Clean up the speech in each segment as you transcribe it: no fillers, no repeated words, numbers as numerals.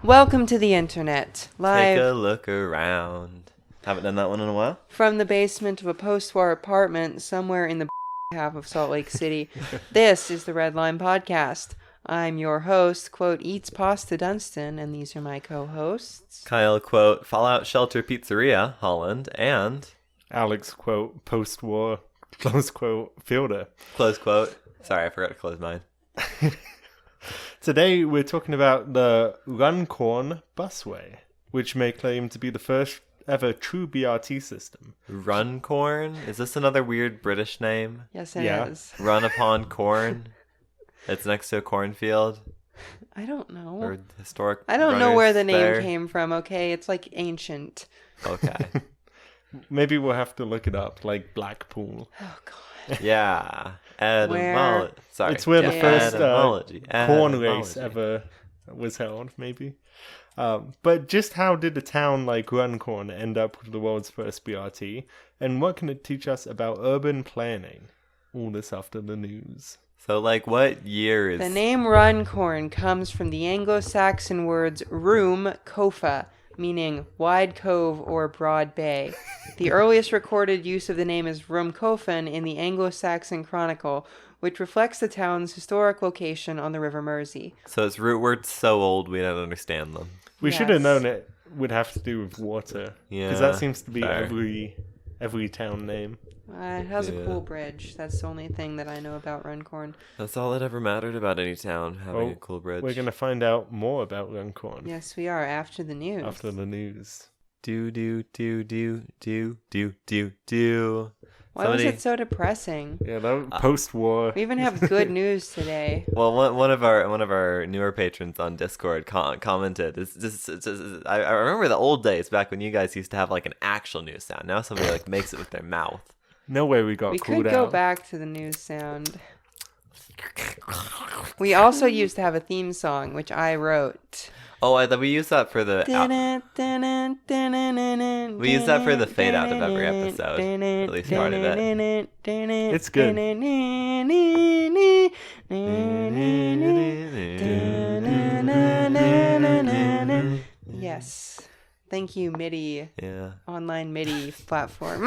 Welcome to the internet, Take a live look around. Haven't done that one in a while. from the basement of a post-war apartment somewhere in the half of Salt Lake City. This is the Red Line Podcast. I'm your host, quote, Eats Pasta Dunstan, and these are my co-hosts. Kyle, quote, Fallout Shelter Pizzeria, Holland, and... Alex, quote, post-war, close quote, fielder. Close quote. Sorry, I forgot to close mine. Today we're talking about the Runcorn Busway, which may claim to be the first ever true BRT system. Runcorn? Is this another weird British name? Yes, it Yeah. is. Run upon corn? It's next to a cornfield? I don't know. Or historic I don't know runners where the name there? came from, okay? It's like ancient. Okay. Maybe we'll have to look it up, like Blackpool. Oh, God. Yeah. Etymology. Sorry. It's where the Yeah. first Etymology. corn Etymology. race ever was held, maybe. But just how did a town like Runcorn end up with the world's first BRT? And what can it teach us about urban planning? All this after the news. So, what year is... The name Runcorn comes from the Anglo-Saxon words rum kofa, meaning wide cove or broad bay. The earliest recorded use of the name is Rumkofen in the Anglo-Saxon Chronicle, which reflects the town's historic location on the River Mersey. So it's root words so old we don't understand them. We should have Yes. known it would have to do with water. Yeah, Because that seems to be fair. every town name. It has a Yeah. cool bridge. That's the only thing that I know about Runcorn. That's all that ever mattered about any town, having Well, a cool bridge. We're going to find out more about Runcorn Yes, we are, after the news. after the news. Do do do do do do do do. Why was it so depressing? Yeah, that post-war. We even have good news today. Well, one of our newer patrons on Discord commented. I remember the old days back when you guys used to have an actual news sound. Now somebody makes it with their mouth. No way we got We called could go out. back to the news sound. We also used to have a theme song, which I wrote. Oh, I thought we used that for the. We use that for the fade out of every episode. At least part of it. It's good. Yes. Thank you, MIDI. Yeah. Online MIDI platform.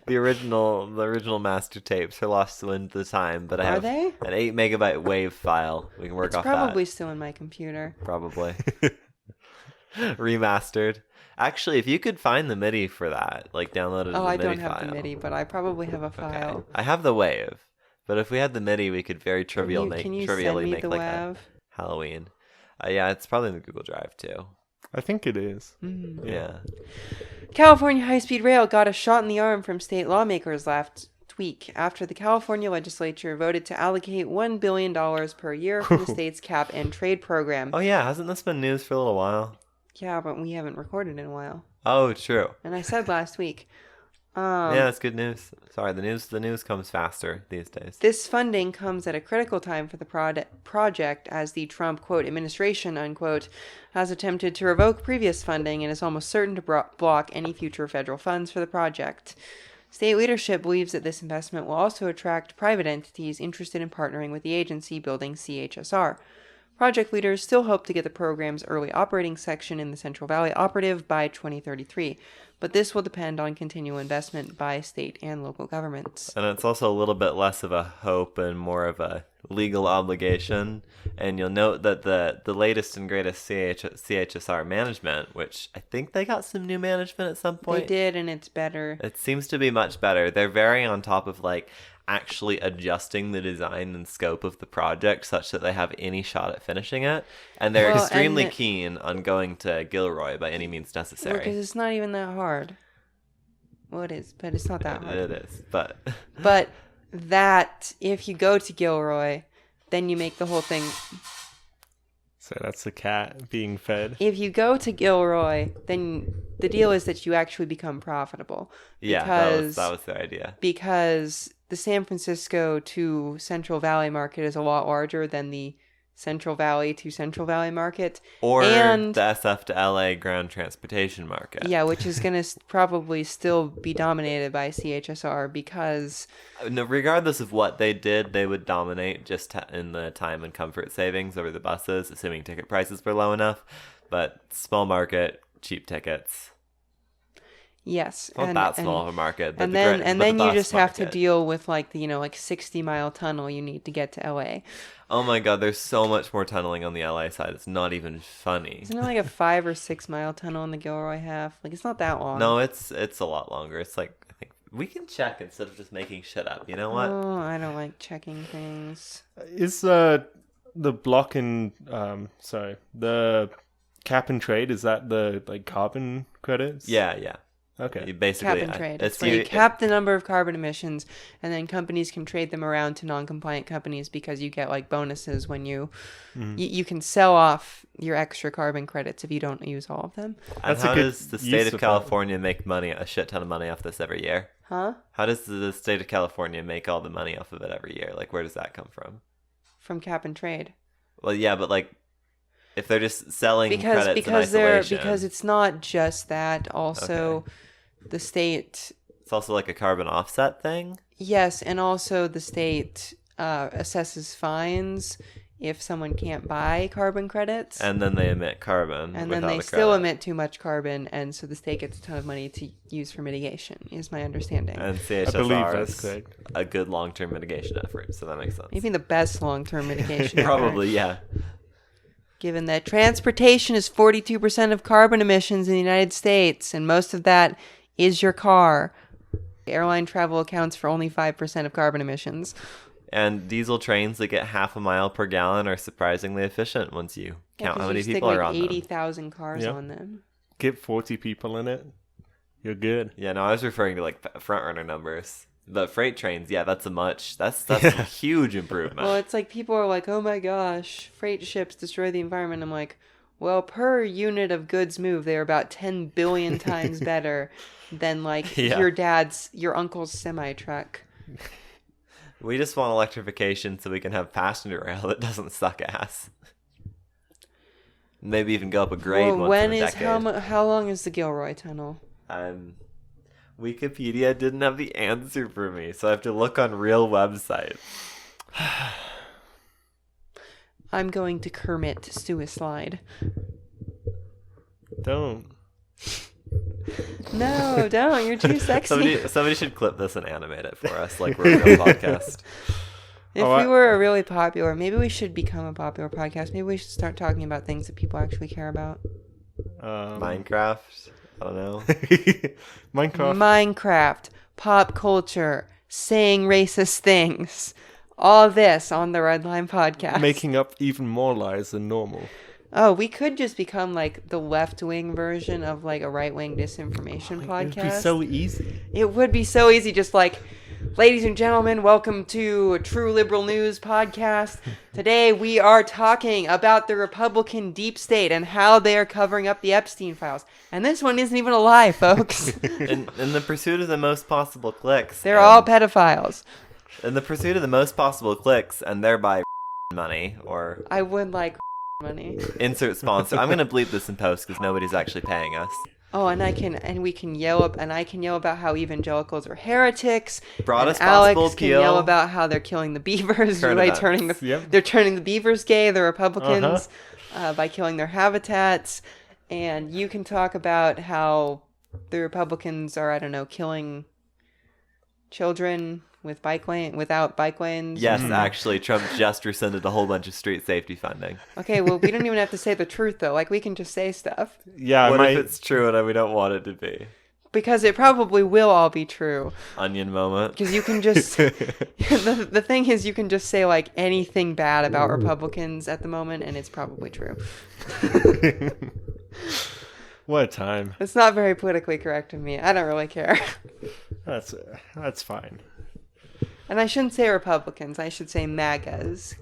The original master tapes are lost to the time, but I Are have they? an 8 megabyte WAV file. We can work It's off probably still in my computer. that. Probably. Remastered. Actually, if you could find the MIDI for that, download it as Oh, a I MIDI don't have file. the MIDI, but I probably have a Okay. file. I have the WAV, but if we had the MIDI, we could very Can you send trivially me make the a WAV? Halloween. Yeah, it's probably in the Google Drive too. I think it is. Yeah. California high-speed rail got a shot in the arm from state lawmakers last week after the California legislature voted to allocate $1 billion per year from the state's cap and trade program. Oh yeah, hasn't this been news for a little while? Yeah, but we haven't recorded in a while. Oh, true. And I said last week. Yeah, that's good news. Sorry, the news comes faster these days. This funding comes at a critical time for the project as the Trump, quote, administration, unquote, has attempted to revoke previous funding and is almost certain to block any future federal funds for the project. State leadership believes that this investment will also attract private entities interested in partnering with the agency building CHSR. Project leaders still hope to get the program's early operating section in the Central Valley operative by 2033, but this will depend on continual investment by state and local governments. And it's also a little bit less of a hope and more of a legal obligation. And you'll note that the latest and greatest CHSR management, which I think they got some new management at some point. They did, and it's better. It seems to be much better. They're very on top of actually adjusting the design and scope of the project such that they have any shot at finishing it. And they're Well, extremely and keen on going to Gilroy by any means necessary. Because it's not even that hard. Well, it is, but it's not that hard. It is, but... But that, if you go to Gilroy, then you make the whole thing. So that's the cat being fed. If you go to Gilroy, then the deal is that you actually become profitable. Yeah, that was their idea. Because the San Francisco to Central Valley market is a lot larger than the Central Valley to Central Valley market. Or and, the SF to LA ground transportation market. Yeah, which is going to probably still be dominated by CHSR because... No, regardless of what they did, they would dominate just in the time and comfort savings over the buses, assuming ticket prices were low enough. but small market, cheap tickets. Yes, Not that small of a market. But and the then great- and but then the you bus just have to market. deal with like the 60-mile tunnel you need to get to LA. Oh my god, there's so much more tunneling on the LA side. It's not even funny. Isn't it like a 5 or 6 mile tunnel in the Gilroy half? Like it's not that long. No, it's a lot longer. It's like, I think we can check instead of just making shit up. You know what? Oh, I don't like checking things. Is the block in the cap and trade, is that the like carbon credits? Yeah. Okay. You basically, Cap and trade. It's It's where you cap the number of carbon emissions, and then companies can trade them around to non-compliant companies because you get like bonuses when you can sell off your extra carbon credits if you don't use all of them. And That's a how good does the use state of of that. California make money, a shit ton of money off this every year? Huh? How does the state of California make all the money off of it every year? Like, where does that come from? From cap and trade. Well, yeah, but like, if they're just selling Because credits in isolation, because it's not just that. Also, the state. it's also like a carbon offset thing. Yes, and also the state assesses fines if someone can't buy carbon credits. And then they emit carbon. And then without they a still credit. emit too much carbon, and so the state gets a ton of money to use for mitigation, is my understanding. And I believe CHSR that's is correct. a good long-term mitigation effort, so that makes sense. Maybe the best long-term mitigation ever, Probably, yeah. given that transportation is 42% of carbon emissions in the United States, and most of that is your car. Airline travel accounts for only 5% of carbon emissions. And diesel trains that get half a mile per gallon are surprisingly efficient once you count how many you people stick are like on them. 80,000 cars Yep. on them. Get 40 people in it. You're good. Yeah, no, I was referring to like front runner numbers. The freight trains, yeah, that's a huge improvement. Well, it's like people are like, oh my gosh, freight ships destroy the environment. I'm like, well, per unit of goods moved, they're about 10 billion times better than like Yeah. your uncle's semi truck. We just want electrification so we can have passenger rail that doesn't suck ass. Maybe even go up a grade Well, once in a decade. how long is the Gilroy Tunnel? Wikipedia didn't have the answer for me, so I have to look on real websites. I'm going to Kermit suicide. Don't. No, don't. You're too sexy. Somebody should clip this and animate it for us, like we're a real podcast. If Oh, we were a really popular, maybe we should become a popular podcast. Maybe we should start talking about things that people actually care about. Minecraft? I don't know. Minecraft. Minecraft, pop culture, saying racist things. All this on the Red Line podcast. Making up even more lies than normal. Oh, we could just become like the left-wing version of like a right-wing disinformation podcast. It'd be so easy. It would be so easy, just like, ladies and gentlemen, welcome to a True Liberal News podcast. Today we are talking about the Republican deep state and how they are covering up the Epstein files. And this one isn't even a lie, folks. In the pursuit of the most possible clicks. They're all pedophiles. In the pursuit of the most possible clicks and thereby money or I would like money. insert sponsor. I'm gonna bleep this in post because nobody's actually paying us. Oh, and I can yell about how evangelicals are heretics. Broadest and Alex possible can appeal. yell about how they're killing the beavers Current by events. turning Yep. they're turning the beavers gay. The Republicans by killing their habitats, and you can talk about how the Republicans are, I don't know, killing children with without bike lanes. Yes, actually, Trump just rescinded a whole bunch of street safety funding. Okay, well, we don't even have to say the truth though. Like, we can just say stuff Yeah, What my, if it's true and we don't want it to be? because it probably will all be true. Onion moment. Because you can just the thing is, you can just say like anything bad about Republicans at the moment, and it's probably true. what a time. It's not very politically correct of me. I don't really care. That's fine. And I shouldn't say Republicans. I should say MAGAs.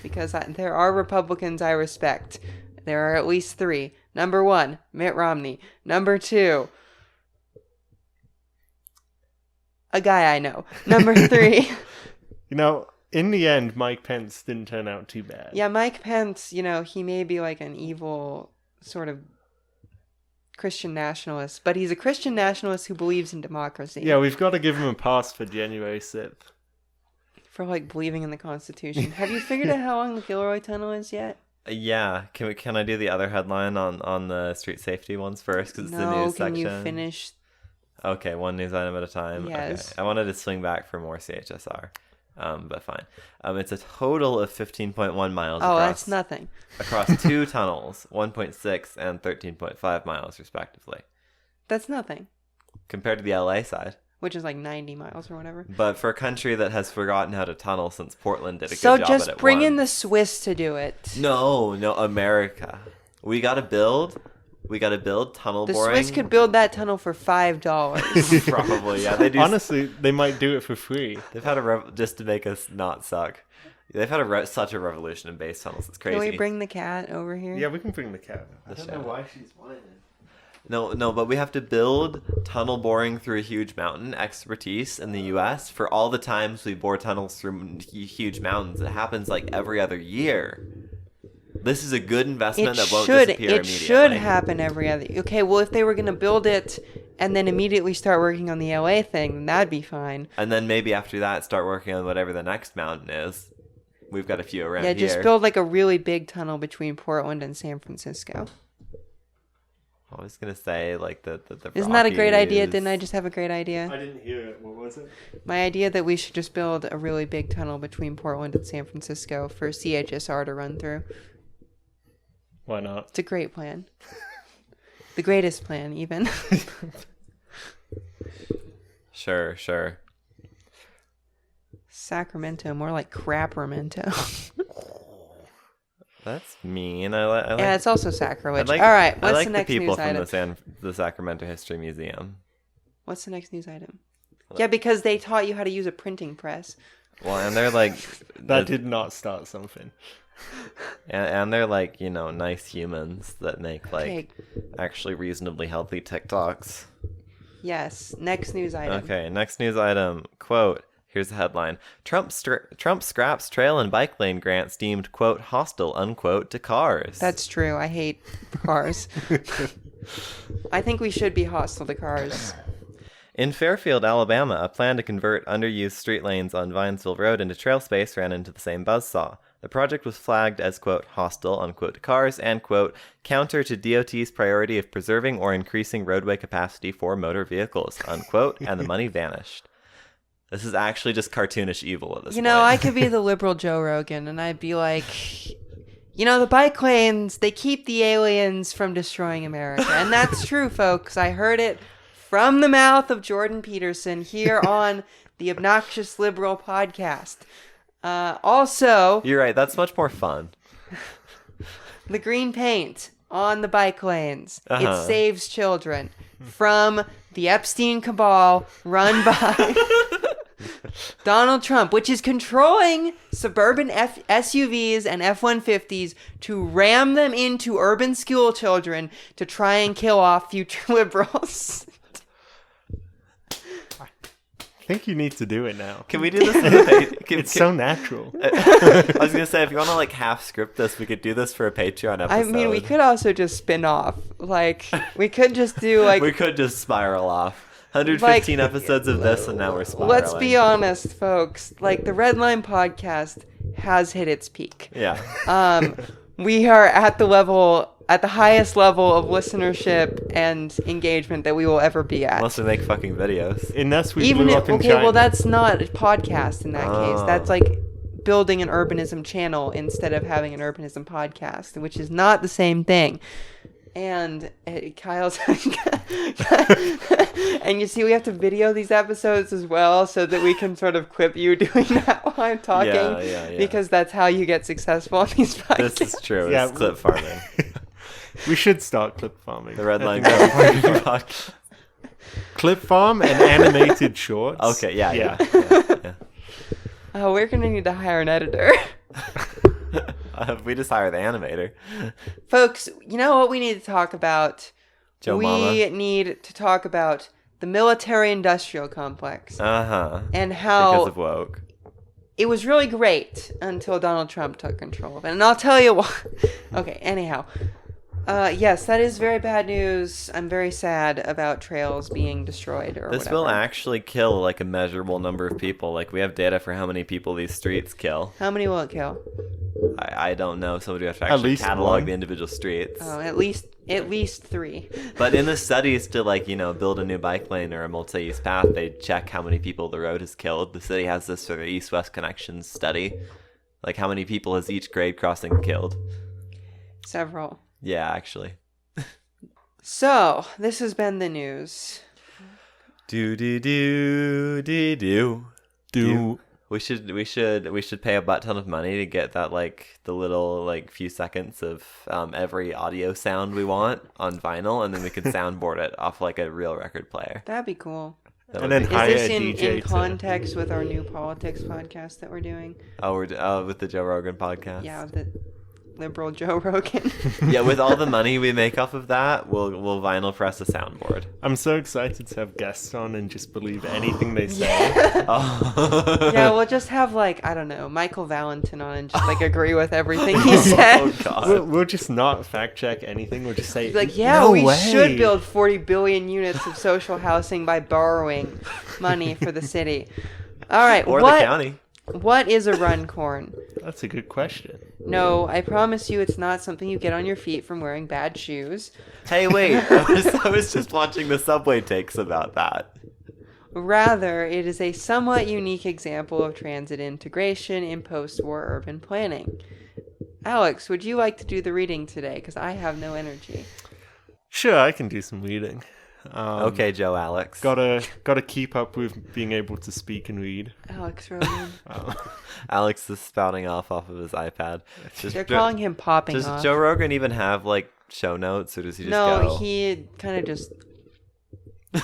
Because there are Republicans I respect. There are at least 3. Number 1, Mitt Romney. Number 2, a guy I know. Number 3, You know, in the end, Mike Pence didn't turn out too bad. yeah, Mike Pence, he may be like an evil sort of Christian nationalist, but he's a Christian nationalist who believes in democracy. Yeah, we've got to give him a pass for January 6th. For like believing in the Constitution. Have you figured out how long the Gilroy Tunnel is yet? Yeah, can I do the other headline on the street safety ones first because it's the No, news can section? you finish? Okay, one news item at a time. Yes. Okay. I wanted to swing back for more CHSR, but fine. It's a total of 15.1 miles. Oh, across, that's nothing. across two tunnels, 1.6 and 13.5 miles respectively, That's nothing. compared to the LA side. Which is like 90 miles or whatever. But for a country that has forgotten how to tunnel since Portland did a So good job just at it bring in the once. Swiss to do it. No, America. We gotta build tunnel The boring. Swiss could build that tunnel for $5. Probably, yeah. They do. Honestly, they might do it for free. They've had just to make us not suck. They've had such a revolution in base tunnels. It's crazy. Can we bring the cat over here? Yeah, we can bring the cat. I The don't know shadow. why she's whining. No, but we have to build tunnel boring through a huge mountain expertise in the U.S. for all the times we bore tunnels through huge mountains. It happens like every other year. This is a good investment that won't disappear immediately. It should happen every other. Okay, well, if they were going to build it and then immediately start working on the LA thing, then that'd be fine. And then maybe after that, start working on whatever the next mountain is. We've got a few around here. Yeah, just build like a really big tunnel between Portland and San Francisco. I was gonna say like the Isn't that a great idea? Rockies. Didn't I just have a great idea? I didn't hear it. What was it? My idea that we should just build a really big tunnel between Portland and San Francisco for CHSR to run through. Why not? It's a great plan. The greatest plan, even. Sure. Sacramento, more like Crapramento. That's mean. I like. Yeah, it's also sacrilege. I like, All right, I what's like the next people news from item? the Sacramento History Museum. What's the next news item? Yeah, because they taught you how to use a printing press. Well, and they're like That did not start something. and they're like, nice humans that make like Okay. actually reasonably healthy TikToks. Yes, next news item. Okay, next news item. Quote, here's the headline. Trump scraps trail and bike lane grants deemed, quote, hostile, unquote, to cars. That's true. I hate cars. I think we should be hostile to cars. In Fairfield, Alabama, a plan to convert underused street lanes on Vinesville Road into trail space ran into the same buzzsaw. The project was flagged as, quote, hostile, unquote, to cars and, quote, counter to DOT's priority of preserving or increasing roadway capacity for motor vehicles, unquote, and the money vanished. This is actually just cartoonish evil at this point. I could be the liberal Joe Rogan, and I'd be like, the bike lanes, they keep the aliens from destroying America. And that's true, folks. I heard it from the mouth of Jordan Peterson here on the Obnoxious Liberal podcast. Also, You're right. That's much more fun. the green paint on the bike lanes. Uh-huh. It saves children from the Epstein cabal run by Donald Trump, which is controlling suburban SUVs and F-150s to ram them into urban school children to try and kill off future liberals. I think you need to do it now. Can we do this in a It's so natural. I was going to say, if you want to like half script this, we could do this for a Patreon episode. I mean, we could also just spin off. Like, we could just do like... We could just spiral off. 115 episodes of this, and now we're spiraling. Let's be honest, folks. Like, the Red Line podcast has hit its peak. Yeah. We are at the highest level of listenership and engagement that we will ever be at. Unless we make fucking videos. Unless we Even blew if, up in okay, China. well, that's not a podcast in that case. Oh. That's like building an urbanism channel instead of having an urbanism podcast, which is not the same thing. And Kyle's and you see, we have to video these episodes as well so that we can sort of clip you doing that while I'm talking. Yeah. Because that's how you get successful on these podcasts. This is true. Yeah, It's clip farming. We should start clip farming. The Red Line I think that's- podcast. Clip farm and animated shorts. Okay, yeah. Oh, we're going to need to hire an editor. We just hire the animator. Folks, you know what we need to talk about? Joe we Mama. need to talk about the military-industrial complex Uh-huh. and Because how of woke. it was really great until Donald Trump took control of it. And I'll tell you why. Okay, anyhow. Yes, that is very bad news. I'm very sad about trails being destroyed or This whatever. will actually kill like a measurable number of people. Like we have data for how many people these streets kill. How many will it kill? I don't know. Somebody would have to At actually least catalog one. the individual streets. Oh, at least 3. But in the studies to like, build a new bike lane or a multi-use path, they check how many people the road has killed. The city has this sort of east-west connections study. Like how many people has each grade crossing killed? Several. Yeah, actually. So, this has been the news. Do. We should pay a butt ton of money to get that like the little like few seconds of every audio sound we want on vinyl, and then we can soundboard it off like a real record player. That'd be cool. That And would then be- hire Is this a in DJ to- context with our new politics podcast that we're doing? we're with the Joe Rogan podcast. Yeah, the liberal Joe Rogan. Yeah, with all the money we make off of that, we'll vinyl press a soundboard. I'm so excited to have guests on and just believe anything they say. Oh. Yeah, we'll just have like, I don't know, Michael Valentin on and just like agree with everything he said. Oh god. We'll just not fact check anything. We'll just say, Like, yeah, no we way. should build 40 billion units of social housing by borrowing money for the city. All right, Or the county. What is a runcorn? That's a good question. No, I promise you it's not something you get on your feet from wearing bad shoes. Hey, wait. I was just watching the subway takes about that. Rather, it is a somewhat unique example of transit integration in post-war urban planning. Alex, would you like to do the reading today? Because I have no energy. Sure, I can do some reading. Okay, Joe Alex. Gotta keep up with being able to speak and read. Alex Rogan. Alex is spouting off of his iPad. They're calling him popping Does off. Joe Rogan even have like show notes, or does he just No, go? he kind of just...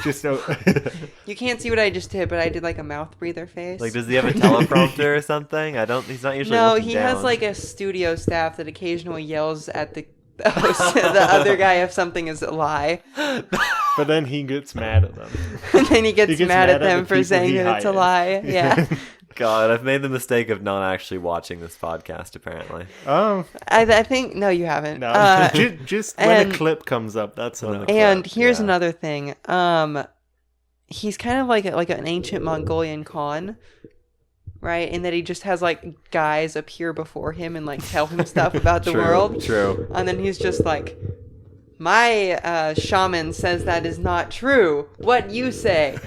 Just You can't see what I just did, but I did like a mouth breather face. Like, does he have a teleprompter or something? He's not usually. No, looking he down. has like a studio staff that occasionally yells at the host, the other guy if something is a lie. but then he gets mad at them. And then he gets mad at them the for people saying he that it's a hired. lie. Yeah. God, I've made the mistake of not actually watching this podcast. Apparently, Oh I think, no, you haven't. no! Just when and- a clip comes up, that's enough. And here's Yeah. another thing. He's kind of like an ancient Mongolian Khan, right? In that he just has like guys appear before him and like tell him stuff about the world. True. And then he's just like, my shaman says that is not true. What you say?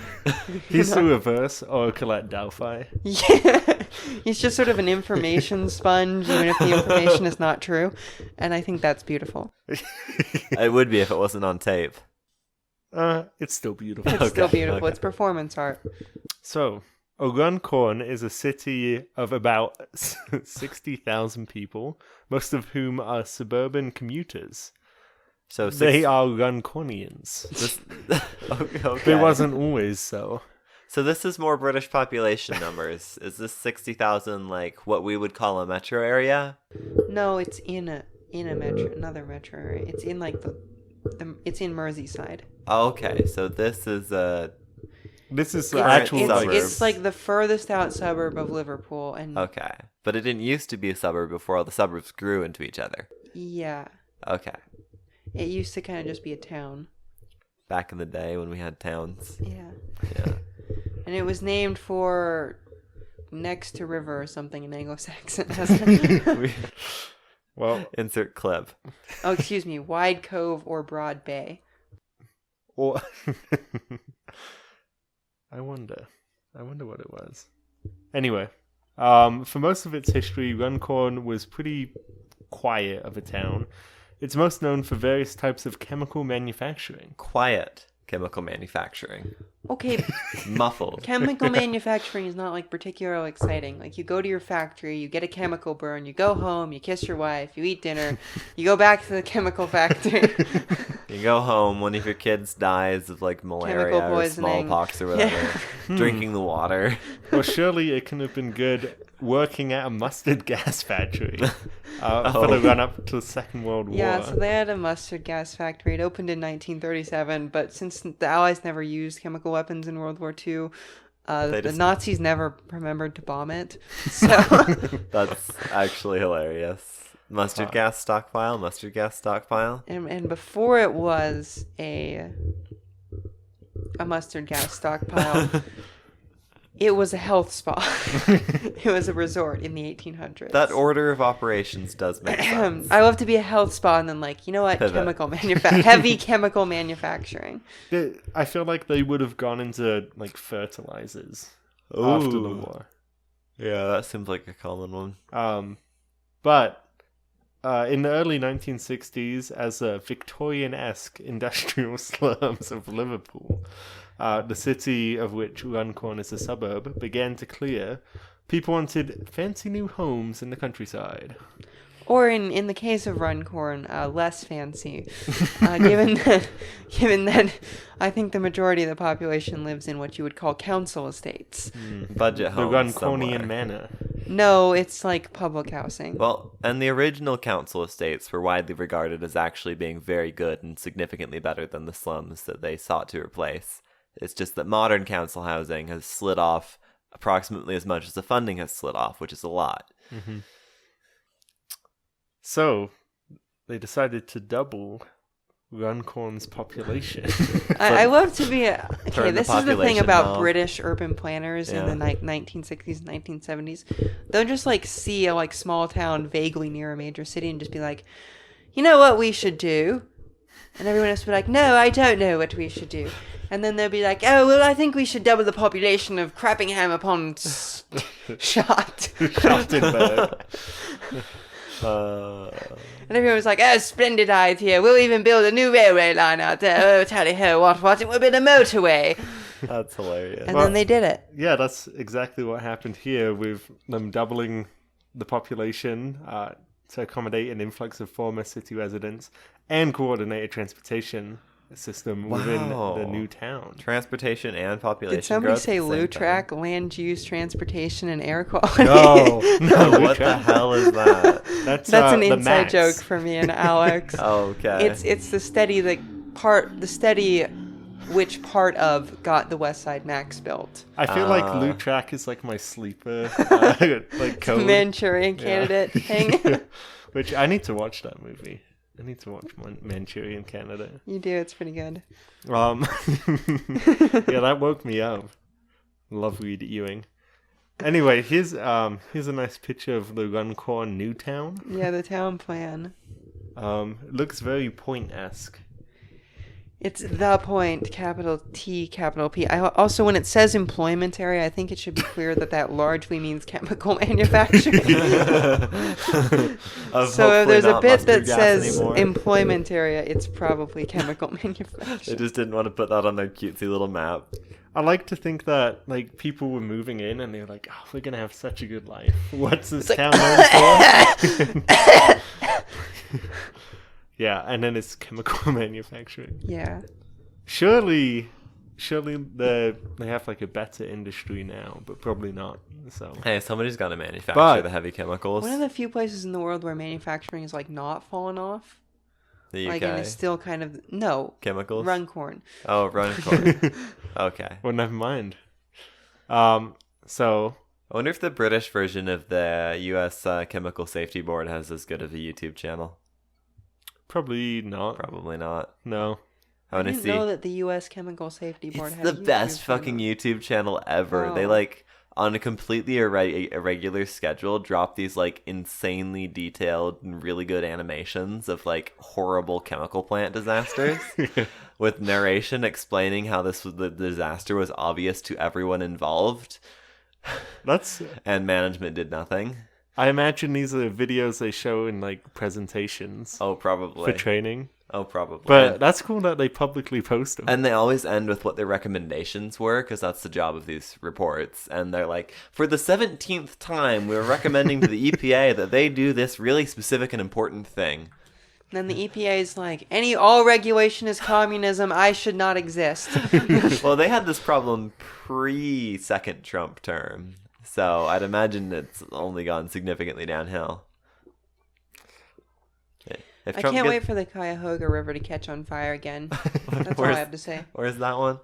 He's the reverse Oracle at Delphi. Yeah. He's just sort of an information sponge, even if the information is not true. And I think that's beautiful. It would be if it wasn't on tape. It's still beautiful. It's still beautiful. okay. It's performance art. So, Runcorn is a city of about 60,000 people, most of whom are suburban commuters. So They are Runcornians. This, okay. It wasn't always so. So this is more British population numbers. Is this 60,000 like what we would call a metro area? No, it's in a metro, another metro area. It's in like it's in Merseyside. Okay, so this is a This is the Current actual suburbs. like, It's like the furthest out suburb of Liverpool, and okay, but it didn't used to be a suburb before all the suburbs grew into each other. yeah, Okay, it used to kind of just be a town. back in the day when we had towns. Yeah, Yeah. and it was named for next to river or something in Anglo-Saxon. hasn't it? well, Insert clip. Oh, excuse me, Wide Cove or Broad Bay. or I wonder what it was. Anyway, for most of its history, Runcorn was pretty quiet of a town. It's most known for various types of chemical manufacturing. Quiet chemical manufacturing. Okay, Muffled. chemical manufacturing is not like particularly exciting. Like you go to your factory, you get a chemical burn, you go home, you kiss your wife, you eat dinner, you go back to the chemical factory. You go home, one of your kids dies of like malaria Chemical or poisoning. smallpox or whatever. Drinking the water. Well, surely it can have been good working at a mustard gas factory for the run up to the Second World War. Yeah, so they had a mustard gas factory. It opened in 1937, but since the Allies never used chemical weapons in World War II, the just- Nazis never remembered to bomb it. So That's actually hilarious. Mustard gas stockpile. And before it was a mustard gas stockpile, it was a health spa. It was a resort in the 1800s. That order of operations does make sense. I love to be a health spa and then you know what? Pivot. Heavy chemical manufacturing. I feel like they would have gone into fertilizers after the Ooh. war. Yeah, that seems like a common one. But in the early 1960s, as a Victorian-esque industrial slums of Liverpool, the city of which Runcorn is a suburb, began to clear. People wanted fancy new homes in the countryside. Or in the case of Runcorn, less fancy, given that I think the majority of the population lives in what you would call council estates. Budget The homes Runcornian somewhere. manor. No, it's like public housing. Well, and the original council estates were widely regarded as actually being very good and significantly better than the slums that they sought to replace. It's just that modern council housing has slid off approximately as much as the funding has slid off, which is a lot. Mm-hmm. So, they decided to double Runcorn's population. I love to be Turn the this is the thing population about knob. British urban planners in the 1960s and 1970s. They'll just see a small town vaguely near a major city and just be like, you know what we should do? And everyone else will be like, no, I don't know what we should do. And then they'll be like, oh, well, I think we should double the population of Crappingham upon Shot. Schottenberg. And everyone was like, oh, splendid idea. We'll even build a new railway line out there. Oh, tally ho, what? It will be the motorway. That's hilarious. And then they did it. Yeah, that's exactly what happened here with them doubling the population to accommodate an influx of former city residents and coordinate a transportation system within the new town. Transportation and population Did somebody growth at say the same LUTRAC, land use, transportation, and air quality? No, time. What the hell is that? That's an the inside Max. joke for me and Alex. Okay. It's the steady which part of got the West Side Max built. I feel like LUTRAC is my sleeper code. Manchurian Candidate thing. Which I need to watch that movie. I need to watch Manchurian Candidate. You do, it's pretty good. Yeah, that woke me up. Love Reed Ewing. Anyway, here's a nice picture of the Runcorn New Town. Yeah, the town plan. It looks very Point-esque. It's the Point, capital T, capital P. Also, when it says employment area, I think it should be clear that largely means chemical manufacturing. So if there's a bit that says employment area, it's probably chemical They manufacturing. just didn't want to put that on their cutesy little map. I like to think that people were moving in and they're like, oh, we're gonna have such a good life. What's this town known for? Yeah, and then it's chemical manufacturing. Yeah. Surely they have a better industry now, but probably not. So Hey, somebody's got to manufacture But- the heavy chemicals. One of the few places in the world where manufacturing is not fallen off. The UK. And it's still kind of Chemicals? Runcorn. Oh, Runcorn. Okay. well, never mind. So I wonder if the British version of the US Chemical Safety Board has as good of a YouTube channel. probably not. Probably not. No. I want to didn't see. know that the U.S. Chemical Safety Board It's had the a YouTube best channel. fucking YouTube channel ever. They Oh. on a completely irregular schedule drop these insanely detailed and really good animations of horrible chemical plant disasters with narration explaining how the disaster was obvious to everyone involved That's. and management did nothing. I imagine these are videos they show in presentations Oh, probably. for training. Oh, probably. But that's cool that they publicly post them. And they always end with what their recommendations were, because that's the job of these reports. And they're like, for the 17th time, we're recommending to the EPA that they do this really specific and important thing. And then the EPA is like, all regulation is communism. I should not exist. Well, they had this problem pre-second Trump term. So I'd imagine it's only gone significantly downhill. If I Trump can't wait for the Cuyahoga River to catch on fire again. That's all I have to say. Where's that one?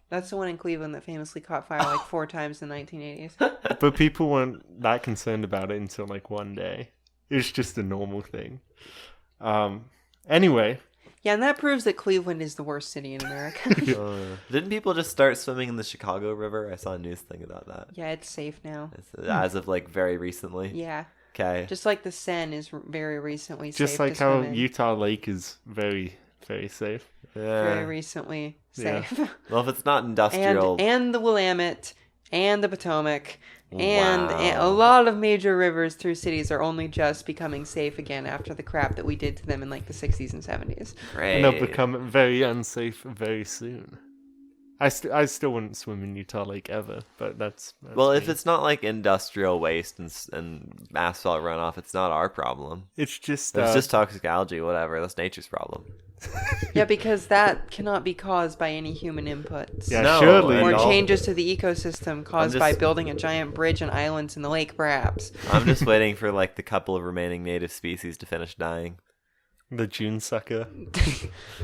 That's the one in Cleveland that famously caught fire 4 times in the 1980s. But people weren't that concerned about it until one day. It's just a normal thing. Anyway. Yeah, and that proves that Cleveland is the worst city in America. Didn't people just start swimming in the Chicago River? I saw a news thing about that. Yeah, it's safe now. As of like very recently. Yeah. Okay. Just like the Seine is very recently safe. Just like to how swim in. Utah Lake is very, very safe. Very recently safe. Yeah. Well, if it's not industrial. And the Willamette and the Potomac and Wow. a lot of major rivers through cities are only just becoming safe again after the crap that we did to them in like the 60s and 70s. Great. And they'll become very unsafe very soon. I still wouldn't swim in Utah Lake ever, but that's Well, me. if it's not like industrial waste and asphalt runoff, it's not our problem. It's just If it's just toxic algae, whatever. That's nature's problem. Yeah, because that cannot be caused by any human inputs. yeah, No, surely. and Or all- changes to the ecosystem caused by just- building a giant bridge and islands in the lake, perhaps. I'm just waiting for like the couple of remaining native species to finish dying. The June sucker.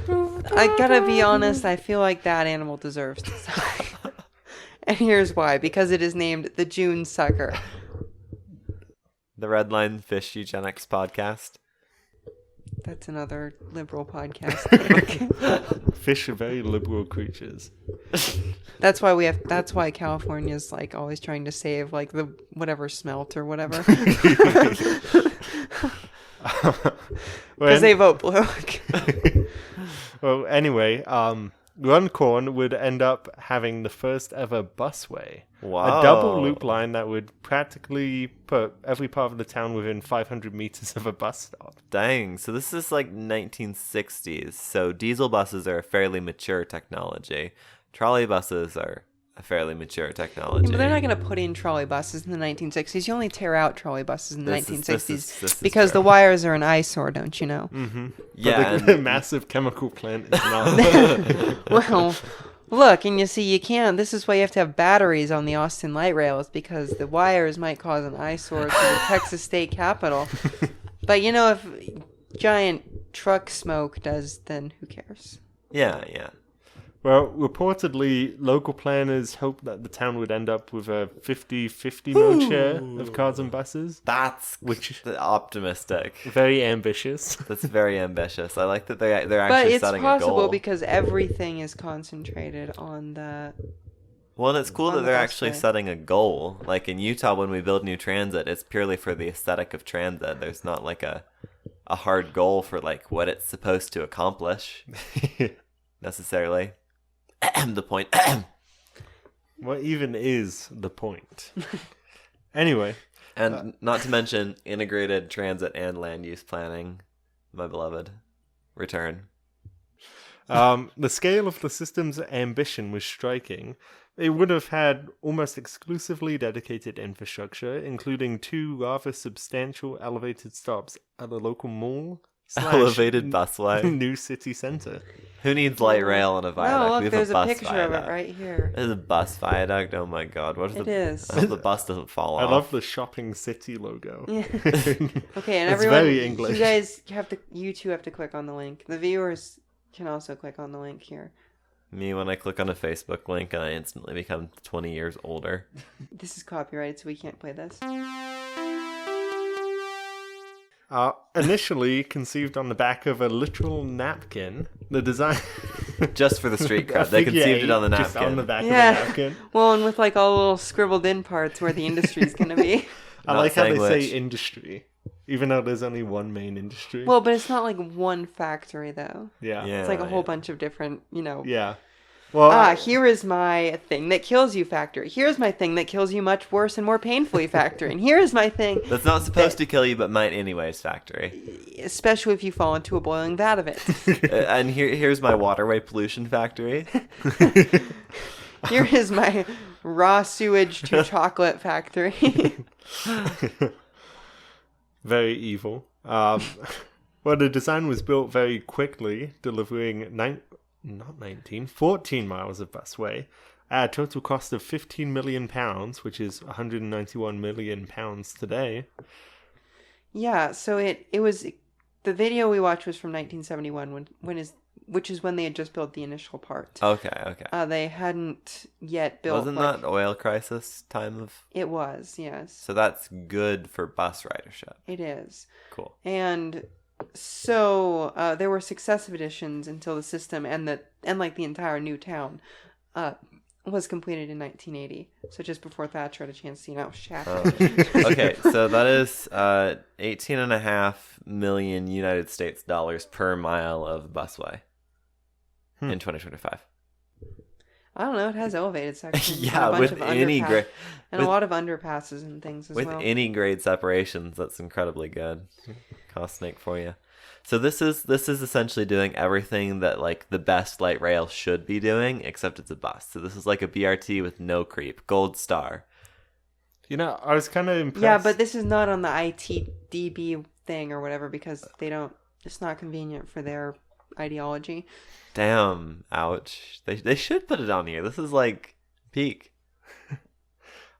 I gotta be honest, I feel like that animal deserves to die. And here's why. Because it is named the June sucker. The Redline Fish Eugenics podcast. That's another liberal podcast. I think. Fish are very liberal creatures. That's why California's like always trying to save like the whatever smelt or whatever. Because they vote blue. Well, anyway, Runcorn would end up having the first ever busway. Wow. A double loop line that would practically put every part of the town within 500 meters of a bus stop. Dang. So this is like 1960s. So diesel buses are a fairly mature technology. Trolley buses are a fairly mature technology. But they're not going to put in trolley buses in the 1960s. You only tear out trolley buses in the This 1960s is because the true. wires are an eyesore, don't you know? Yeah. But the massive chemical plant is not. Well, look, and you see, you can't. This is why you have to have batteries on the Austin light rails because the wires might cause an eyesore to the Texas state capitol. But you know, if giant truck smoke does, then who cares? Yeah. Well, reportedly, local planners hoped that the town would end up with a 50-50 mode share of cars and buses. That's optimistic. Very ambitious. That's very ambitious. I like that they're But actually it's setting a possible goal. because everything is concentrated on the. Well, and it's cool on that the they're busway. actually setting a goal. Like in Utah, when we build new transit, it's purely for the aesthetic of transit. There's not like a hard goal for like what it's supposed to accomplish necessarily. The point. What even is the point? Anyway, And not to mention integrated transit and land use planning, my beloved. Return. the scale of the system's ambition was striking. It would have had almost exclusively dedicated infrastructure, including 2 rather substantial elevated stops at the local mall. / Elevated busway. New city center. Who needs light rail and a viaduct? Oh, We look, have there's a bus picture viaduct. of it right here. There's a bus viaduct. Oh my god! What if It the is. I hope the bus doesn't fall I off? love the shopping city logo. Yeah. Okay, and It's everyone, very English. you two have to click on the link. The viewers can also click on the link here. Me when I click on a Facebook link and I instantly become 20 years older. This is copyrighted, so we can't play this. Initially conceived on the back of a literal napkin, the design Just for the street a cred. They figure conceived it on the eight just napkin. on the back Yeah. of the napkin. Well, and with like all the little scribbled in parts where the industry is going to be. I Not like how they saying which. say industry, even though there's only one main industry. Well, but it's not like one factory, though. yeah, Yeah. It's like a whole bunch of different, yeah. Well, here is my thing that kills you factory. Here's my thing that kills you much worse and more painfully factory. And here's my thing, That's not supposed to kill you, but might anyways. Factory. especially if you fall into a boiling vat of it. And here's my waterway pollution factory. Here is my raw sewage to chocolate factory. very evil. Well, the design was built very quickly, delivering 14 miles of busway at a total cost of £15 million, which is £191 million today. Yeah, so it was the video we watched was from 1971 when which is when they had just built the initial part. Okay. They hadn't yet built. Wasn't that oil crisis time of? It was, yes. So that's good for bus ridership. It is. Cool. And so there were successive additions until the system and the entire new town was completed in 1980. So just before Thatcher had a chance to, shatter. Okay, so that is 18.5 million United States dollars per mile of busway in 2025. I don't know. It has elevated sections. Yeah, and a bunch with of any grade, and a lot of underpasses and things as with well. any grade separations, that's incredibly good. Cost snake for you. So this is essentially doing everything that like the best light rail should be doing, except it's a bus. So this is like a BRT with no creep, gold star. I was kind of impressed. Yeah, but this is not on the ITDB thing or whatever because they don't. It's not convenient for their ideology. Damn, ouch. They should put it on here. This is like peak.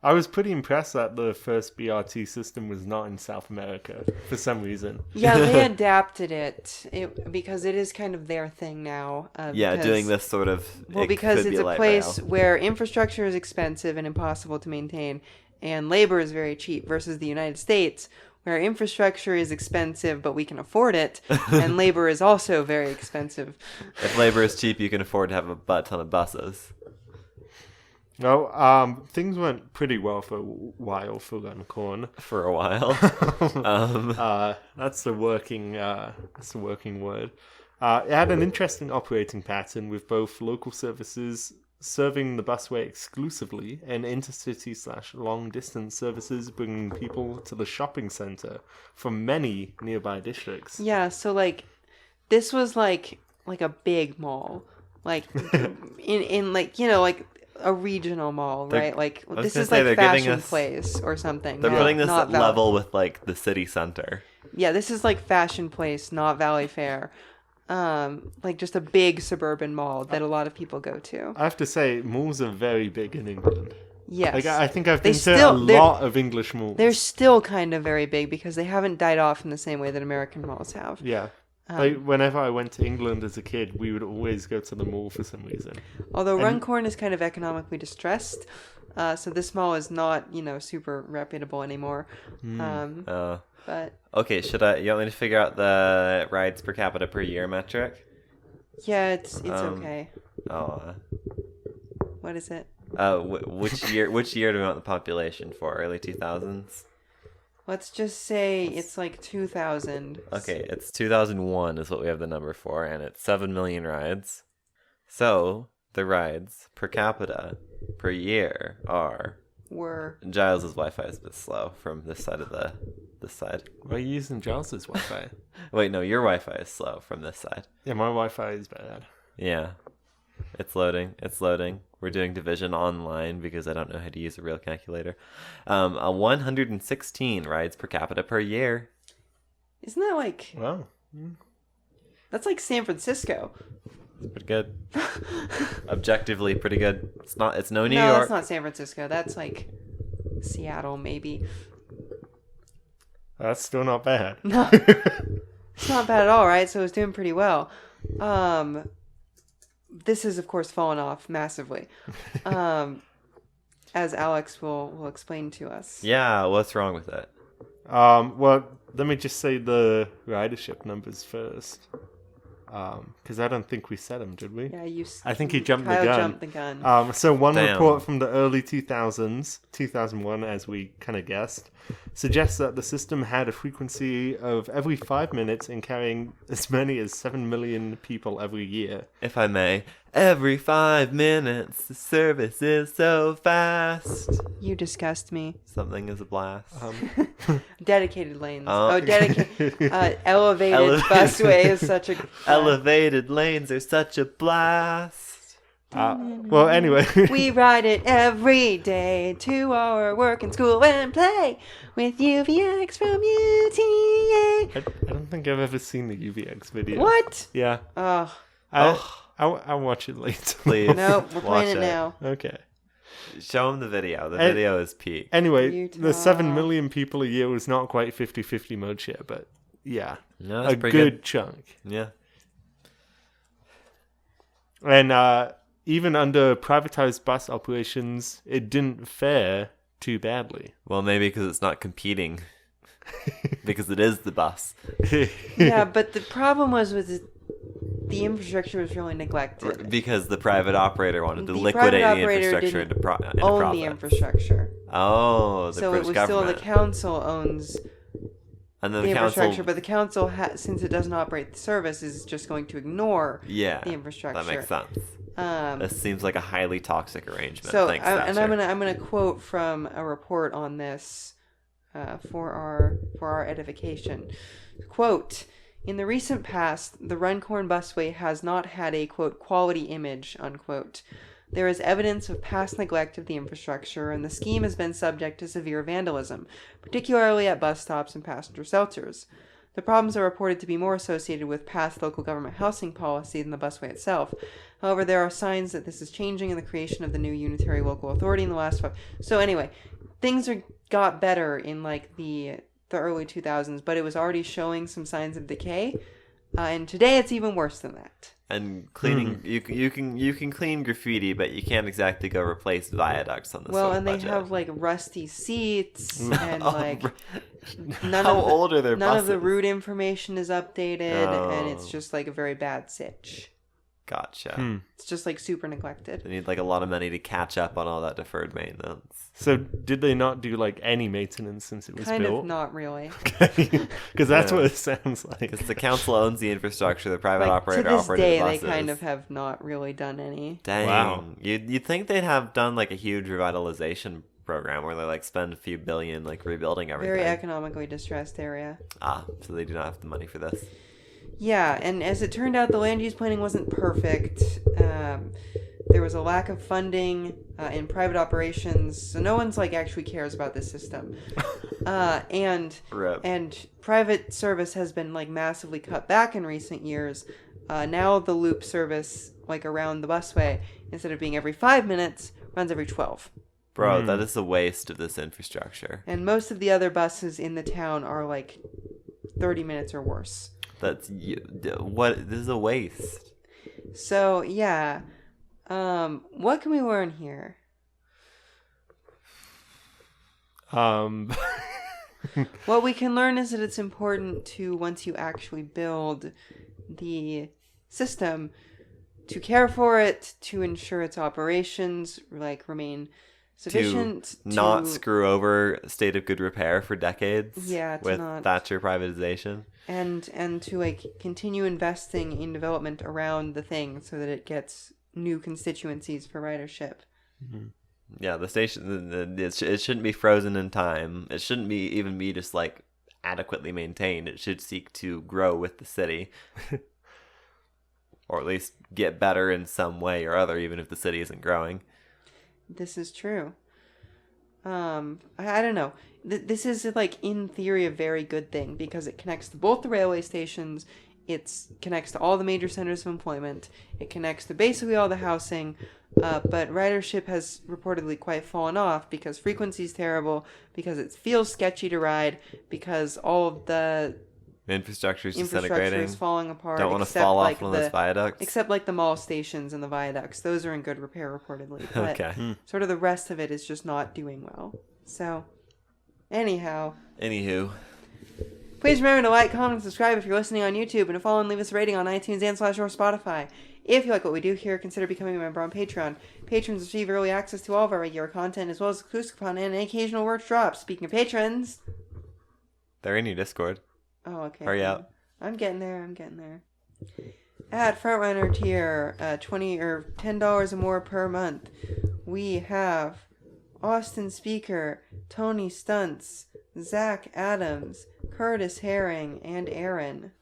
I was pretty impressed that the first BRT system was not in South America for some reason. Yeah, they adapted it because it is kind of their thing now. Doing this sort of... because it's a place where infrastructure is expensive and impossible to maintain, and labor is very cheap versus the United States, where infrastructure is expensive, but we can afford it, and labor is also very expensive. If labor is cheap, you can afford to have a butt ton of buses. No, things went pretty well for a while for Runcorn. For a while. That's the working word. It had an interesting operating pattern with both local services serving the busway exclusively and intercity/long-distance services bringing people to the shopping center from many nearby districts. Yeah, so this was like a big mall, in a regional mall, right? This is like Fashion Place or something. They're putting this at level with the city center. Yeah, this is like Fashion Place, not Valley Fair. Just a big suburban mall that a lot of people go to. I have to say, malls are very big in England. Yes. I think I've been to a lot of English malls. They're still kind of very big because they haven't died off in the same way that American malls have. Yeah. Whenever I went to England as a kid, we would always go to the mall for some reason. Although Runcorn is kind of economically distressed, so this mall is not, super reputable anymore. But okay, you want me to figure out the rides per capita per year metric? Yeah, it's okay. What is it? Which year do we want the population for? Early 2000s? Let's just say it's like 2000. Okay, it's 2001 is what we have the number for, and it's 7 million rides. So, the rides per capita per year were... Giles's Wi-Fi is a bit slow from this side of this side. Why are you using Giles's Wi-Fi? Wait, no, your Wi-Fi is slow from this side. Yeah, my Wi-Fi is bad. Yeah. It's loading. We're doing division online because I don't know how to use a real calculator. 116 rides per capita per year. Isn't that like... Wow. That's like San Francisco. It's pretty good. Objectively pretty good. It's no New No, York. that's not San Francisco. That's like Seattle, maybe. That's still not bad. No. It's not bad at all, right? So it's doing pretty well. This has, of course, fallen off massively, as Alex will explain to us. Yeah, what's wrong with it? Well, let me just say the ridership numbers first, because I don't think we said them, did we? Yeah, I think he jumped Kyle the gun. jumped the gun. So one report from the early 2000s, 2001, as we kind of guessed, suggests that the system had a frequency of every 5 minutes and carrying as many as 7 million people every year. If I may, every 5 minutes, the service is so fast. You disgust me. Something is a blast. Dedicated lanes. Oh. Dedicated. Elevated busway is such a... Elevated lanes are such a blast. Well, anyway. We ride it every day to our work and school and play with UVX from UTA. I don't think I've ever seen the UVX video. What? Yeah. Oh. I'll watch it later. Please. No, we're playing watch it now. Okay. Show him the video. The video is peak. Anyway, Utah. the 7 million people a year was not quite 50-50 mode share, but yeah. No, that's a pretty good chunk. Yeah. And even under privatized bus operations, it didn't fare too badly. Well, maybe because it's not competing. Because it is the bus. Yeah, but the problem was with the infrastructure was really neglected. Because the private operator wanted to The liquidate private the operator infrastructure into didn't own profits. the infrastructure. Oh, the So British it was government. still the council owns And then the the council. infrastructure, but the council, since it doesn't operate the service, is just going to ignore Yeah, the infrastructure. that makes sense. This seems like a highly toxic arrangement. So, Thanks, and I'm Thatcher. gonna quote from a report on this for our edification. Quote: in the recent past, the Runcorn Busway has not had a quote quality image unquote. There is evidence of past neglect of the infrastructure, and the scheme has been subject to severe vandalism, particularly at bus stops and passenger shelters. The problems are reported to be more associated with past local government housing policy than the busway itself. However, there are signs that this is changing in the creation of the new unitary local authority in the last 5. So anyway, things got better in like the early 2000s, but it was already showing some signs of decay. And today it's even worse than that. And cleaning, you can clean graffiti, but you can't exactly go replace viaducts on this. Well, sort of and they budget. have like rusty seats and like How old are their none buses? of the route information is updated, and it's Oh. just like a very bad sitch. Gotcha. It's just like super neglected. They need like a lot of money to catch up on all that deferred maintenance. So did they not do like any maintenance since it was Kind built? of not really. Because that's Yeah. what it sounds like. Because the council owns the infrastructure, the private Like to operator this operated day, the they buses. kind of have not really done any. Dang. Wow. You'd think they'd have done like a huge revitalization program where they like spend a few billion like rebuilding everything. Very economically distressed area. So they do not have the money for this. Yeah, and as it turned out, the land use planning wasn't perfect. There was a lack of funding in private operations, so no one's like actually cares about this system. And Rip. private service has been like massively cut back in recent years. Now the loop service, like around the busway, instead of being every 5 minutes, runs every 12. Bro, that is a waste of this infrastructure. And most of the other buses in the town are like 30 minutes or worse. What? This is a waste. So, yeah. What can we learn here? What we can learn is that it's important to, once you actually build the system, to care for it, to ensure its operations like remain sufficient, To not screw over state of good repair for decades. Yeah, to with not- Thatcher privatization. and to like continue investing in development around the thing so that it gets new constituencies for ridership. Yeah, the station. It shouldn't be frozen in time. It shouldn't even be just like adequately maintained. It should seek to grow with the city, or at least get better in some way or other, even if the city isn't growing. This is true. I don't know. This is like in theory a very good thing because it connects to both the railway stations. It connects to all the major centers of employment. It connects to basically all the housing. But ridership has reportedly quite fallen off because frequency is terrible, because it feels sketchy to ride, because all of the Infrastructure is infrastructure disintegrating. is falling apart. Don't want to except, fall like, off one of those viaducts. Except like the mall stations and the viaducts. Those are in good repair reportedly. But Okay. sort of the rest of it is just not doing well. So, anyhow. Anywho. Please remember to like, comment, and subscribe if you're listening on YouTube, and to follow and leave us a rating on iTunes and / or Spotify. If you like what we do here, consider becoming a member on Patreon. Patrons receive early access to all of our regular content, as well as exclusive content and occasional merch drops. Speaking of patrons... They're in your Discord. Oh, okay. Hurry up. I'm getting there. At Frontrunner tier, $20 or $10 or more per month, we have Austin Speaker, Tony Stunts, Zach Adams, Curtis Herring, and Aaron.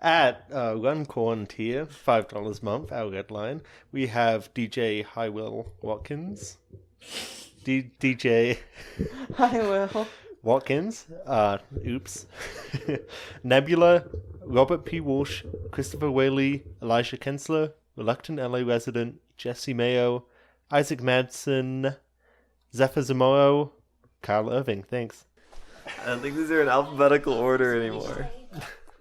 At Runcorn tier, $5 a month, our red line, we have DJ Highwill Watkins. DJ I will. Watkins, oops. Nebula, Robert P. Walsh, Christopher Whaley, Elijah Kensler, Reluctant LA Resident, Jesse Mayo, Isaac Madsen, Zephyr Zamoro, Kyle Irving, thanks. I don't think these are in alphabetical order anymore.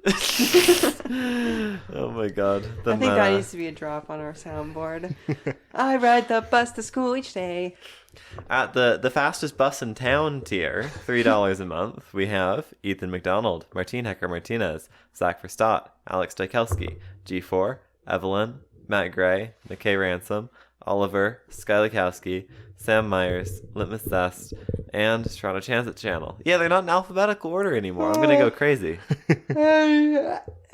Oh my god. I think that needs to be a drop on our soundboard. I ride the bus to school each day. At the fastest bus in town tier, $3 a month, we have Ethan McDonald, Martine Hecker Martinez, Zach Verstaat, Alex Dykowski, G4, Evelyn, Matt Gray, McKay Ransom, Oliver, Sky Likowski, Sam Myers, Litmus Zest, and Toronto Transit Channel. Yeah, they're not in alphabetical order anymore. I'm gonna go crazy.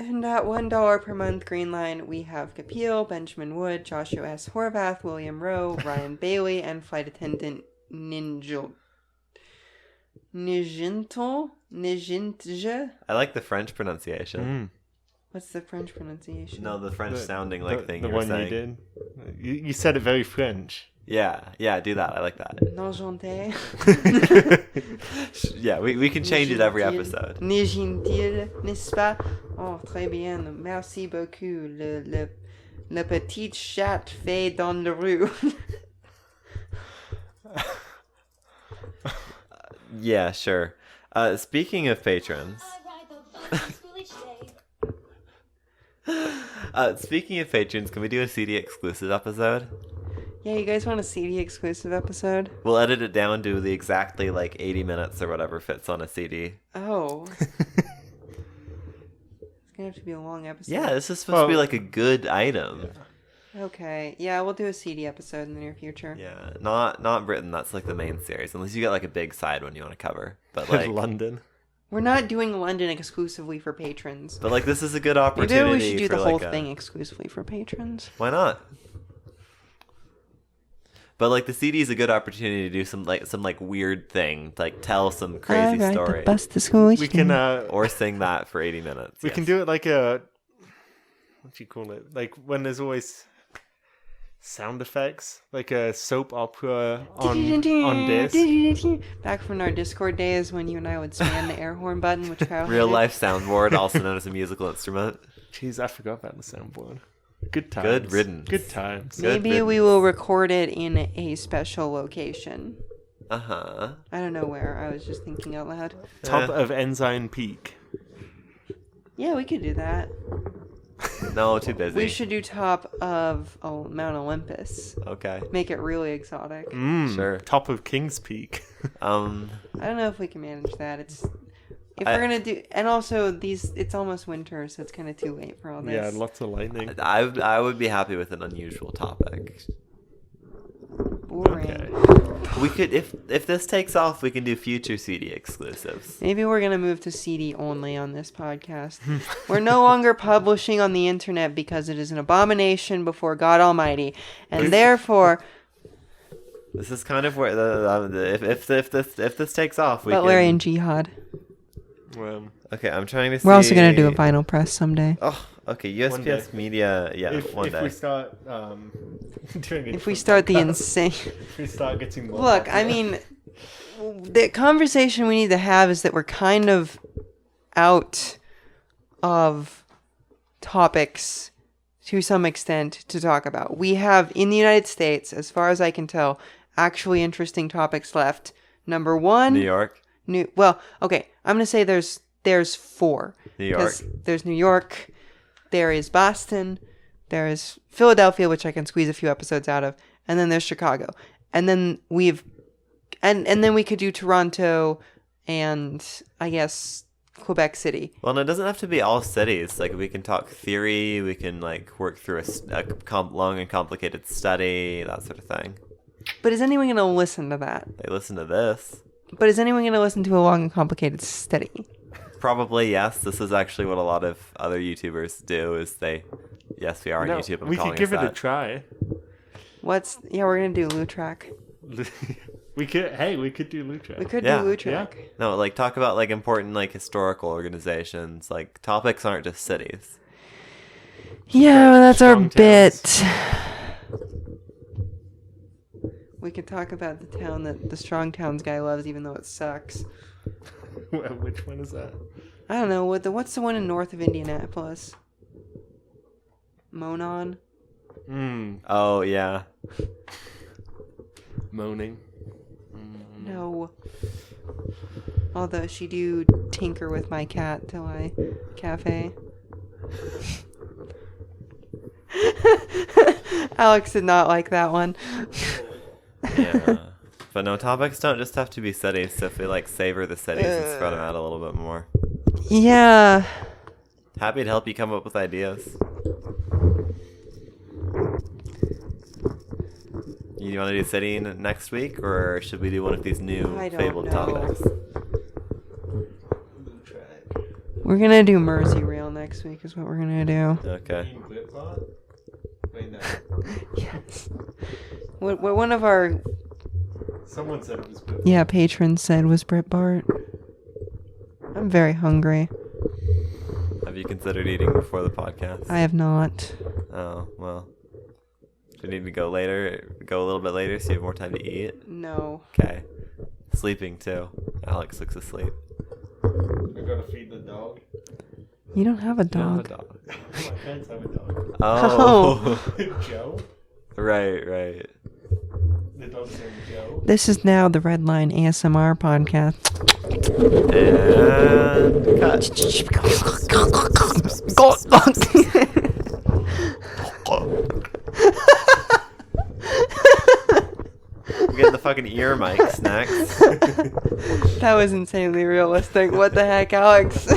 And at $1 per month Green Line, we have Kapil, Benjamin Wood, Joshua S. Horvath, William Rowe, Ryan Bailey, and flight attendant Nijintje. I like the French pronunciation. What's the French pronunciation? No, the French sounding like thing the you were one saying. you did. You said it very French. Yeah, do that. I like that. Nijinte. Yeah, we can change it every episode. Nijintil, n'est-ce pas? Oh, très bien. Merci beaucoup. Le petit chat fait dans la rue. Yeah, sure. Speaking of patrons. Speaking of patrons, can we do a CD exclusive episode? Yeah, you guys want a CD exclusive episode? We'll edit it down to the exactly 80 minutes or whatever fits on a CD. Oh. It's gonna have to be a long episode. Yeah, this is supposed to be a good item. Okay. Yeah, we'll do a CD episode in the near future. Yeah, not Britain. That's the main series, unless you get a big side one you want to cover. But London. We're not doing London exclusively for patrons. But this is a good opportunity. Maybe we should do the whole thing exclusively for patrons. Why not? But the CD is a good opportunity to do some weird thing, tell some crazy story. The bus to school. We can or sing that for 80 minutes. We can do it what do you call it? When there's always sound effects, like a soap opera on disc. Back from our Discord days when you and I would spam the air horn button, which Kyle real life soundboard, also known as a musical instrument. Jeez, I forgot about the soundboard. Good times. Good riddance. Good times. Maybe we will record it in a special location. Uh-huh. I don't know where. I was just thinking out loud. Top of Ensign Peak. Yeah, we could do that. No, too busy. We should do top of Mount Olympus. Okay. Make it really exotic. Sure. Top of King's Peak. I don't know if we can manage that. We're gonna do, and also it's almost winter, so it's kind of too late for all this. Yeah, lots of lightning. I would be happy with an unusual topic. Boring. Okay. We could, if this takes off, we can do future CD exclusives. Maybe we're gonna move to CD only on this podcast. We're no longer publishing on the internet because it is an abomination before God Almighty, and therefore. This is kind of where if this takes off, we Butler and Jihad. Okay, I'm trying to see. We're also going to do a vinyl press someday. Oh, okay. USPS Media, one day. If we start doing it. If we start the insane... If we start getting more... Look, I mean, the conversation we need to have is that we're kind of out of topics to some extent to talk about. We have, in the United States, as far as I can tell, actually interesting topics left. Number one... New York. Well, okay, I'm going to say there's four. New York. There's New York, there is Boston, there is Philadelphia, which I can squeeze a few episodes out of, and then there's Chicago. And then and then we could do Toronto and, I guess, Quebec City. Well, no, it doesn't have to be all cities. We can talk theory, we can, work through a long and complicated study, that sort of thing. But is anyone going to listen to that? They listen to this. But is anyone going to listen to a long and complicated study? Probably, yes. This is actually what a lot of other YouTubers do, is yes, we are on YouTube. We could give it a try. We're going to do Lutrack. We could do Lutrack. We could do Lutrack. Yeah. No, talk about, important, historical organizations. Topics aren't just cities. Yeah, well, that's our Strong bit. towns. We could talk about the town that the Strong Towns guy loves, even though it sucks. Which one is that? I don't know. What's the one in north of Indianapolis? Monon? Oh, yeah. Moaning. No. Although she do tinker with my cat till I cafe. Alex did not like that one. Yeah. But no, topics don't just have to be cities, so if we like savor the cities and spread them out a little bit more. Yeah. Happy to help you come up with ideas. You want to do city next week, or should we do one of these new I don't fabled know. topics? We're gonna do Mersey Rail next week is what we're gonna do. Okay. Wait, no. Yes. What one of our Someone said it was good. patrons said was Brit Bart. I'm very hungry. Have you considered eating before the podcast? I have not. Oh, well. Do you need to go later? Go a little bit later so you have more time to eat? No. Okay. Sleeping too. Alex looks asleep. I gotta feed the dog. You don't have a You don't have dog. a dog. My parents have a dog. Oh. Joe? Right. The dog's name is Joe. This is now the Red Line ASMR podcast. And we get the fucking ear mics next. That was insanely realistic. What the heck, Alex?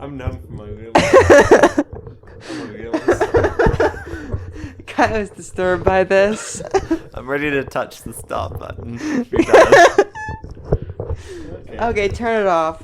I'm numb for my realist. I'm a realist. Kind of was disturbed by this. I'm ready to touch the stop button. If you're done. Okay. Okay, turn it off.